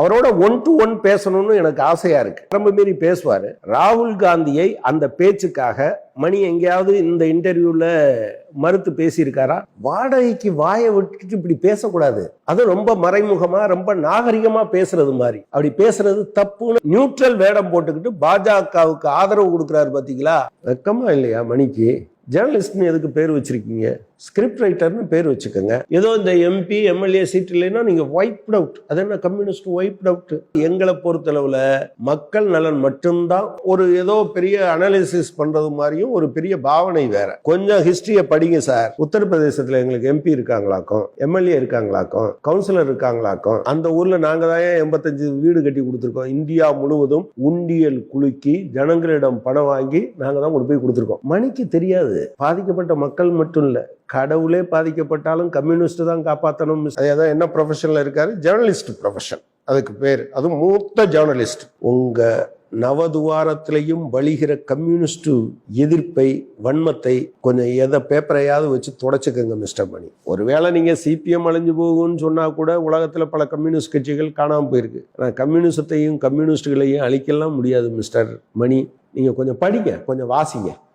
அவரோட 1 to 1 பேசணும்னு எனக்கு ஆசையா இருக்கு. ரொம்ப மீறி பேசுவாரு. ராகுல் காந்தியை அந்த பேச்சுக்காக மணி எங்கேயாவது இந்த இன்டர்வியூல மறுத்து பேசியிருக்காரா? வாடகைக்கு வாயை விட்டுட்டு இப்படி பேசக்கூடாது. அது ரொம்ப மறைமுகமா ரொம்ப நாகரிகமா பேசுறது மாதிரி. அப்படி பேசுறது தப்புன்னு நியூட்ரல் வேடம் போட்டுக்கிட்டு பாஜகவுக்கு ஆதரவு கொடுக்குறாரு பாத்தீங்களா? வெக்கமா இல்லையா மணிக்கு? ஜேர்னலிஸ்ட்னு எதுக்கு பேர் வச்சிருக்கீங்க? ஸ்கிரிப்ட் ரைட்டர்னு பேர் வச்சுக்கோங்க. ஏதோ இந்த எம்பி எம்எல்ஏ சீட் இல்லைன்னா நீங்க வைப்ட் அவுட். அது என்ன கம்யூனிஸ்ட் வைப்ட் அவுட்? எங்களை பொறுத்தளவுல மக்கள் நலன் மட்டும்தான். ஒரு ஏதோ பெரிய அனாலிசிஸ் பண்றது மாதிரியும் ஒரு பெரிய பாவனை வேற. கொஞ்சம் ஹிஸ்டரியை படிங்க சார். உத்தரப்பிரதேசத்துல எங்களுக்கு எம்பி இருக்காங்களாக்கும், எம்எல்ஏ இருக்காங்களாக்கும், கவுன்சிலர் இருக்காங்களாக்கும். அந்த ஊர்ல நாங்க தான் 85 வீடு கட்டி கொடுத்துருக்கோம். இந்தியா முழுவதும் உண்டியல் குலுக்கி ஜனங்களிடம் பணம் வாங்கி நாங்க தான் கொண்டு போய் கொடுத்துருக்கோம். மணிக்கு தெரியாது. பாதிக்கப்பட்ட மக்கள் மட்டும் இல்ல, கடவுளே பாதிக்கப்பட்டாலும் கம்யூனிஸ்ட் தான் காப்பாற்றணும். அதான் என்ன ப்ரொஃபஷன்ல இருக்காரு? ஜேர்னலிஸ்ட் ப்ரொஃபஷன் அதுக்கு பேர். அது மூத்த ஜேர்னலிஸ்ட். உங்க நவதுவாரத்திலையும் வழிகிற கம்யூனிஸ்ட் எதிர்ப்பை, வன்மத்தை கொஞ்சம் எதை பேப்பரையாவது வச்சு தொடச்சுக்கங்க மிஸ்டர் மணி. ஒருவேளை நீங்க சிபிஎம் அழிஞ்சு போகும்னு சொன்னா கூட உலகத்துல பல கம்யூனிஸ்ட் கட்சிகள் காணாம போயிருக்கு. ஆனா கம்யூனிசத்தையும் கம்யூனிஸ்டுகளையும் அழிக்கலாம் முடியாது மிஸ்டர் மணி. நீங்க கொஞ்சம் படிங்க, கொஞ்சம் வாசிங்க.